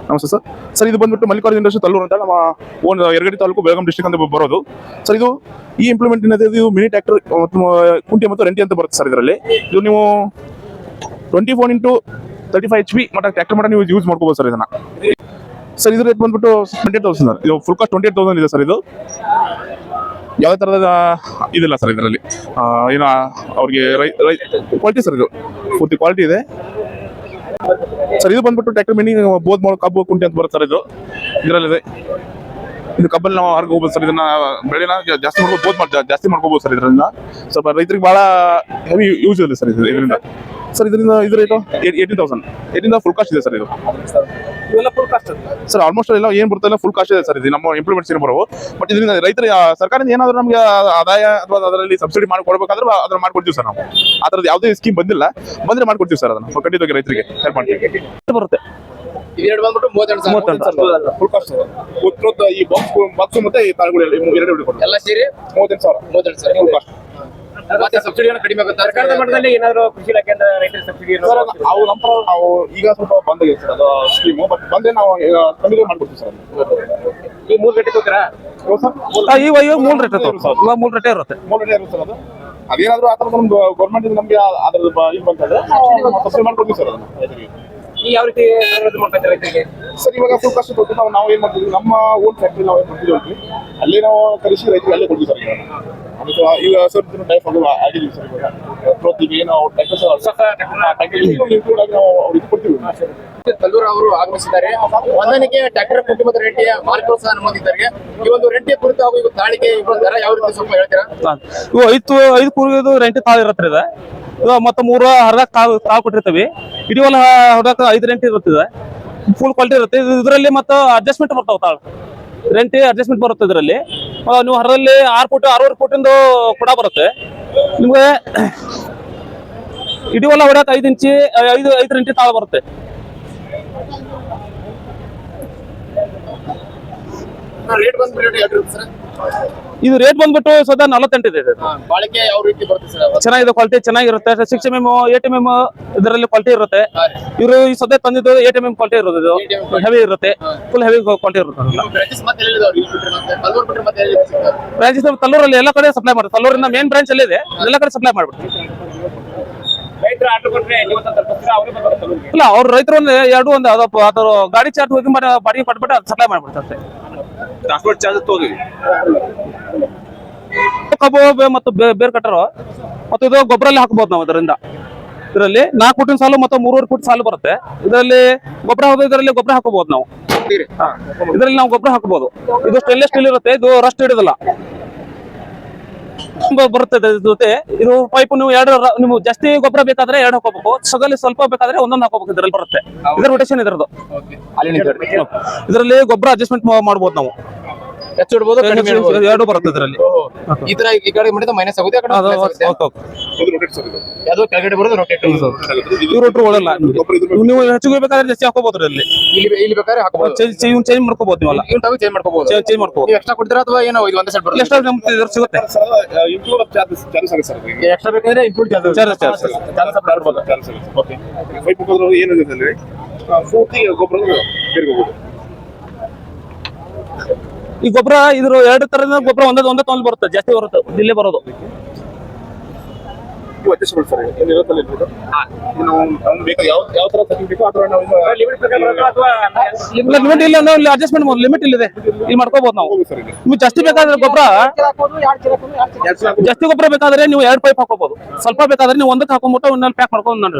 ನಮಸ್ತೆ sir. Sir ಇದು ಬಂದ್ಬಿಟ್ಟು ಮಲ್ಲಿಕಾರ್ಜುನ ಇಂಡಸ್ಟ್ರಿ ತಲ್ಲೂರು ಅಂತ ನಮ್ಮ ಓನ್ ಯರಗಡಿ ತಾಲೂಕು ಬೆಳಗಾಂ ಡಿಸ್ಟ್ರಿಕ್ಟ್ ಅಂತ ಬರೋದು. ಸರ್ ಇದು ಈ ಇಂಪ್ಲಿಮೆಂಟ್ ಏನಿದೆ ಇದು ಮಿನಿ ಟ್ರ್ಯಾಕ್ಟರ್ ಮತ್ತು ಕುಂಟಿ ಮತ್ತು ರೆಂಟಿ ಅಂತ ಬರುತ್ತೆ ಸರ್. ಇದರಲ್ಲಿ ಇದು ನೀವು 24x35 HP ಮಟ್ಟ ಟ್ರ್ಯಾಕ್ಟರ್ ಮಟ್ಟ ನೀವು ಯೂಸ್ ಮಾಡ್ಕೋಬೋದು ಸರ್ ಇದನ್ನ. ಸರ್ ಇದು ರೇಟ್ ಬಂದ್ಬಿಟ್ಟು 28,000 ಸರ್. ಇದು ಫುಲ್ ಕಾಸ್ಟ್ 28,000 ಇದೆ ಸರ್. ಇದು ಯಾವುದೇ ಥರದ ಇದಿಲ್ಲ ಸರ್ ಇದರಲ್ಲಿ. ಏನು ಅವ್ರಿಗೆ ಕ್ವಾಲಿಟಿ ಸರ್, ಇದು ಪೂರ್ತಿ ಕ್ವಾಲಿಟಿ ಇದೆ ಸರ್. ಇದು ಬಂದ್ಬಿಟ್ಟು ಟ್ರ್ಯಾಕ್ಟರ್ ಮಿನಿ ಬೋದ್ ಕಬ್ಬು ಕುಂಟಿ ಅಂತ ಬರುತ್ತೆ ಸರ್. ಇದು ಇದರಲ್ಲಿದೆ. ಇದು ಕಬ್ಬಲ್ಲಿ ನಾವು ಹೊರಗೆ ಹೋಗ್ಬೋದು ಸರ್. ಇದನ್ನ ಬೆಳೆನ ಜಾಸ್ತಿ ಮಾಡ್ಬೋದು, ಬೋದ್ ಜಾಸ್ತಿ ಮಾಡ್ಕೋಬೋದು ಸರ್. ಇದರಿಂದ ಸ್ವಲ್ಪ ರೈತರಿಗೆ ಭಾಳ ಹೆವಿ ಯೂಸ್ ಇದೆ ಸರ್ ಇದರಿಂದ. ಸರ್ ಇದರಿಂದ ಇದು ರೇಟು 18,000 ಫುಲ್ ಕಾಸ್ಟ್ ಇದೆ ಸರ್. ಇದು ಇವೆಲ್ಲ ಫುಲ್ ಕಾಸ್ಟ್ ಸರ್. ಆಲ್ಮೋಸ್ಟ್ ಎಲ್ಲ ಏನು ಬರ್ತಲ್ಲ ಫುಲ್ ಕಾಸ್ಟ್ ಇದೆ ಸರ್. ಇದು ನಮ್ಮ ಇಂಪ್ಲಿಮೆಂಟ್ಸ್ ಏನು ಬರೋವು. ಬಟ್ ಇದರಿಂದ ರೈತರಿಗೆ ಸರ್ಕಾರದಿಂದ ಏನಾದರೂ ನಮಗೆ ಆದಾಯ ಅಥವಾ ಅದರಲ್ಲಿ ಸಬ್ಸಿಡಿ ಮಾಡಿ ಕೊಡಬೇಕಾದ್ರೆ ಅದನ್ನ ಮಾಡ್ಕೊಡ್ತೀವಿ ಸರ್. ನಾವು ಆ ಥರದ್ದು ಯಾವುದೇ ಸ್ಕೀಮ್ ಬಂದಿಲ್ಲ, ಬಂದರೆ ಮಾಡ್ಕೊಡ್ತೀವಿ ಸರ್. ಅದನ್ನು ಖಂಡಿತವಾಗಿ ರೈತರಿಗೆ ಹೆಲ್ಪ್ ಮಾಡ್ತೀವಿ. ಬರುತ್ತೆ. ಎರಡು ಬಂದ್ಬಿಟ್ಟು 38,000 ಫುಲ್ ಕಾಸ್ಟ್ ಈ ಬಾಕ್ಸ್ ಮತ್ತೆ ಈ ತಾಳುಗಳು ಎರಡು ಎಲ್ಲ ಸೇರಿ 38,000 ಫುಲ್ ಕಾಸ್ಟ್. ಮತ್ತೆ ಸಬ್ಸಿಡಿ ಕಡಿಮೆ ಆಗುತ್ತೆ ಸರ್ಕಾರದ ಮಟ್ಟದಲ್ಲಿ ಏನಾದ್ರು ಕೃಷಿ ಇಲಾಖೆಯಿಂದ ರೈತರ ಸಬ್ಸಿಡಿ ಅವು ನಂತರ ನಾವು ಈಗ ಸ್ವಲ್ಪ ಬಂದಾಗಿದೆ ಸರ್ ಅದು ಸ್ಕೀಮು. ಬಟ್ ಬಂದ್ರೆ ನಾವು ಕಡಿಮೆ ಮಾಡ್ಕೊಡ್ತೀವಿ ಸರ್. ಈ 3 ಗಂಟೆ ತಗೋತೀರಾ? ಇವಾಗ 3 ರೇಟ್ ಇರುತ್ತೆ. ಇವಾಗ 3 ರೇಟ್ ಇರುತ್ತೆ. 3 ರೇಟ್ ಇರುತ್ತೆ ಸರ್. ಅದು ಅದೇನಾದ್ರೂ ಆ ಥರದ ನಮ್ದು ಗೌರ್ಮೆಂಟ್ ನಮಗೆ ಅದ್ರದ್ದು ಇದು ಬಂತಂದ್ರೆ ಸಬ್ಸಿಡಿ ಮಾಡ್ಕೊಡ್ತೀವಿ ಸರ್ ಅದನ್ನು ರೈತರಿಗೆ. ಈ ಯಾವ ರೀತಿ ಅಭಿವೃದ್ಧಿ ಮಾಡ್ತಾರೆ ರೈತರಿಗೆ? ಸರ್ ಇವಾಗ ಫುಲ್ ಕಾಸ್ಟ್ ಕೊಟ್ಟು ನಾವು ಏನು ಮಾಡ್ತೀವಿ, ನಮ್ಮ ಓನ್ ಫ್ಯಾಕ್ಟ್ರಿ ನಾವು ಏನು ಮಾಡ್ತೀವಿ ಅಲ್ಲೇ ನಾವು ಕಲಿಸಿ ರೈತರಿಗೆ ಅಲ್ಲೇ ಕೊಡ್ತೀವಿ ಸರ್. ಈಗ ಸರ್ ಟೈಪ್ ಆಗಿದ್ದೀವಿ ಸರ್. ಇವಾಗ ಪ್ರತಿಗೆ ಏನು ಇನ್ಕ್ಲೂಡ್ ಆಗಿ ನಾವು ಅವ್ರಿಗೆ ಕೊಡ್ತೀವಿ. ತಲ್ಲೂರು ಅವರು ಆಗಮಿಸಿದ್ದಾರೆ. ಒಂದನಿಗೆ ಟ್ರ್ಯಾಕ್ಟರ್ ಕುಂಟಿ ಮತ್ತು ರೆಂಟಿಯ ಮಾಲೀಕರು ಸಹ ಅನುಮೋದಿತರಿಗೆ ಈ ಒಂದು ರೆಂಟಿಯ ಕುರಿತು ಹಾಗೂ ಇವು ತಾಳಿಗೆ ಇವುಗಳ ದರ ಯಾವ ರೀತಿ ಸ್ವಲ್ಪ ಹೇಳ್ತೀರಾ? ಇವು 5 ಕೂರಿದು ರೆಂಟಿ ತಾಳು ಇರುತ್ತೆ. ಇದು ಮತ್ತೆ 3 ಅರ್ಧ ತಾಳು ಕೊಟ್ಟಿರ್ತೀವಿ. ಇಡೀ ಹೊಲ ಹೊಡಕ್ಕೆ 5 ರೆಂಟಿ ಇರುತ್ತದೆ. ಫುಲ್ ಕ್ವಾಲಿಟಿ ಇರುತ್ತೆ. ಇದರಲ್ಲಿ ಮತ್ತೆ ಅಡ್ಜಸ್ಟ್ಮೆಂಟ್ ಬರ್ತಾವೆ. ತಾಳು ರೆಂಟಿ ಅಡ್ಜಸ್ಟ್ಮೆಂಟ್ ಬರುತ್ತೆ. ಇದರಲ್ಲಿ ನೀವು ಹರದಲ್ಲಿ 6 ಫೂಟ್ 6 ಫೂಟಿಂದು ಕೂಡ ಬರುತ್ತೆ ನಿಮ್ಗೆ. ಇಡೀ ಹೊಲ ಹೊಡಕ್ಕೆ 5 ಇಂಚಿ 5 ರೆಂಟಿ ತಾಳು ಬರುತ್ತೆ. ರೇಟ್ ಬಂದ್ಬಿಟ್ಟು ಸರ್ ಇದು ರೇಟ್ ಬಂದ್ಬಿಟ್ಟು ಸದಾ 48 ಇದೆ. ಬಾಳಿಕೆ ಯಾವ ರೀತಿ ಬರುತ್ತೆ ಸರ್? ಚೆನ್ನಾಗಿದೆ, ಕ್ವಾಲಿಟಿ ಚೆನ್ನಾಗಿರುತ್ತೆ. 6mm 8mm ಇದರಲ್ಲಿ ಕ್ವಾಲಿಟಿ ಇರುತ್ತೆ. ಇವರು ಈ ಸದ್ಯ ತಂದಿದ್ದು 8mm ಕ್ವಾಲಿಟಿ ಇರೋದು. ಇದು ಹೆವಿ ಇರುತ್ತೆ, ಫುಲ್ ಹೆವಿ ಕ್ವಾಲಿಟಿ ಇರುತ್ತೆ. ಬ್ರಾಂಚಸ್ ತಲ್ಲೂರಲ್ಲಿ ಎಲ್ಲ ಕಡೆ ಸಪ್ಲೈ ಮಾಡುತ್ತೆ. ತಲ್ಲೂರಿನ ಮೇನ್ ಬ್ರಾಂಚ್ ಅಲ್ಲಿ ಇದೆ, ಎಲ್ಲ ಕಡೆ ಸಪ್ಲೈ ಮಾಡ್ಬಿಡ್ತೀವಿ. ರೈತರು ಆರ್ಡರ್ ಕೊಟ್ಟರೆ ನೀವು ತಲುಪಿಸ್ತೀರಾ? ಅವರೇ ಬರ್ತಾರೆ? ಇಲ್ಲ, ಅವ್ರ ರೈತರು ಒಂದು ಅದ್ರ ಗಾಡಿ ಚಾರ್ಜ್ ಹೋಗಿ ಬಾಡಿಗೆ ಕೊಟ್ಬಿಟ್ಟು ಅದು ಸಪ್ಲೈ ಮಾಡ್ಬಿಡ್ತಾರೆ. ಟ್ರಾನ್ಸ್ಪೋರ್ಟ್ ಚಾರ್ಜ್ ತಗೋತೀವಿ. ಕಬ್ಬು ಮತ್ತು ಬೇರ್ ಕಟ್ಟರು ಮತ್ತು ಇದು ಗೊಬ್ಬರಲ್ಲಿ ಹಾಕಬಹುದು ನಾವು. ಇದರಲ್ಲಿ 4 ಫೂಟಿನ ಸಾಲು ಮತ್ತು 3.5 ಫೂಟ್ ಸಾಲು ಬರುತ್ತೆ. ಇದರಲ್ಲಿ ಗೊಬ್ಬರ ಹೋದ ಇದರಲ್ಲಿ ಗೊಬ್ಬರ ಹಾಕಬಹುದು ನಾವು. ಇದರಲ್ಲಿ ನಾವು ಗೊಬ್ಬರ ಹಾಕಬಹುದು. ಇದು ಸ್ಟೇನ್ಲೆಸ್ ಸ್ಟೀಲ್ ಇರುತ್ತೆ. ಇದು ರಸ್ಟ್ ಹಿಡಿದಲ್ಲ ಬರುತ್ತೆ. ಜೊತೆ ಇದು ಪೈಪ್ ನೀವು ನಿಮ್ಗೆ ಜಾಸ್ತಿ ಗೊಬ್ಬರ ಬೇಕಾದ್ರೆ 2 ಹಾಕೋಬೇಕು. ಸಗಲಿ ಸ್ವಲ್ಪ ಬೇಕಾದ್ರೆ 1 ಹಾಕೋಬೇಕು. ಇದರಲ್ಲಿ ಬರುತ್ತೆ. ಇದರ ರೊಟೇಷನ್ ಇದರದು. ಇದರಲ್ಲಿ ಗೊಬ್ಬರ ಅಡ್ಜಸ್ಟ್ಮೆಂಟ್ ಮಾಡಬಹುದು ನಾವು. ಹೆಚ್ಚು ಇಡಬಹುದು, ಕಡಿಮೆ ಇಡಬಹುದು, ಎರಡು ಬರುತ್ತೆ ಇದರಲ್ಲಿ. ಈ ತರ ಈ ಕಡೆ ಮಾಡಿದ್ರೆ ಮೈನಸ್ ಆಗುತ್ತೆ, ಆ ಕಡೆ ಪ್ಲಸ್ ಆಗುತ್ತೆ. ಯಾವುದು ಕೆಳಗಡೆ ಬರೋದು ರೊಟೇಟ್. ಈ ರೋಟ್ರು ಒಳಲ್ಲ. ನೀವು ಹೆಚ್ಚಿಗೆ ಬೇಕಾದ್ರೆ ಜಾಸ್ತಿ ಹಾಕೋಬಹುದು. ಇಲ್ಲಿ ಬೇಕಾದ್ರೆ ಹಾಕಬಹುದು, ಚೇಂಜ್ ಮಾಡ್ಕೋಬಹುದು. ನೀವಲ್ಲ ಚೇಂಜ್ ಮಾಡ್ಕೋಬಹುದು. ಚೇಂಜ್ ಮಾಡ್ಕೋಬಹುದು. ನೀವು ಎಕ್ಸ್ಟ್ರಾ ಕೊಡ್ತೀರಾ ಅಥವಾ ಏನೋ ಇದು ಒಂದೇ ಸೆಟ್ ಬರುತ್ತೆ? ಎಕ್ಸ್ಟ್ರಾ ನಮ್ಗೆ ಇದರ ಸಿಗುತ್ತೆ. ಇನ್ಕ್ಲೂಡ್ ಚಾರ್ಜಸ್ ಆಗುತ್ತೆ ಸರ್. ಎಕ್ಸ್ಟ್ರಾ ಬೇಕಾದ್ರೆ ಇನ್ಕ್ಲೂಡ್ ಚಾರ್ಜಸ್ ಓಕೆ. ಪೈಪ್ ಮುಖಾಂತರ ಏನಿದೆ ಅಂದ್ರೆ ಪೂರ್ತಿ ಗೊಬ್ಬರ ಬೇರೆ ಹೋಗೋದು. ಈ ಗೊಬ್ಬರ ಇದ್ರ 2 ತರದ ಗೊಬ್ಬರ ಒಂದೇ ತೊಂದ್ ಬರುತ್ತೆ, ಜಾಸ್ತಿ ಬರುತ್ತೆ. ಇಲ್ಲೇ ಬರೋದು ಅಡ್ಜಸ್ಟ್ಮೆಂಟ್ ಸರ್. ಏನಿರುತ್ತಲ್ಲ ಇದು ನಾವು ಬೇಕು ಯಾವ ತರ ಬೇಕೋ ಆ ತರ ನಾವು ಲಿಮಿಟ್ ಇಲ್ಲ. ನಾವು ಇಲ್ಲಿ ಅಡ್ಜಸ್ಟ್ಮೆಂಟ್ ಲಿಮಿಟ್ ಇಲ್ಲಿದೆ, ಇಲ್ಲಿ ಮಾಡ್ಕೋಬಹುದು ನಾವು. ನಿಮ್ಗೆ ಜಾಸ್ತಿ ಬೇಕಾದ್ರೆ ಗೊಬ್ಬರ ಜಾಸ್ತಿ ಗೊಬ್ಬರ ಬೇಕಾದ್ರೆ ನೀವು 2 ಪೈಪ್ ಹಾಕೋಬಹುದು. ಸ್ವಲ್ಪ ಬೇಕಾದ್ರೆ ನೀವು 1ಕ್ಕೆ ಹಾಕೊಂಡ್ಬಿಟ್ಟು ಇನ್ನೊಂದು ಪ್ಯಾಕ್ ಮಾಡ್ಕೊಂಡು ನಾನು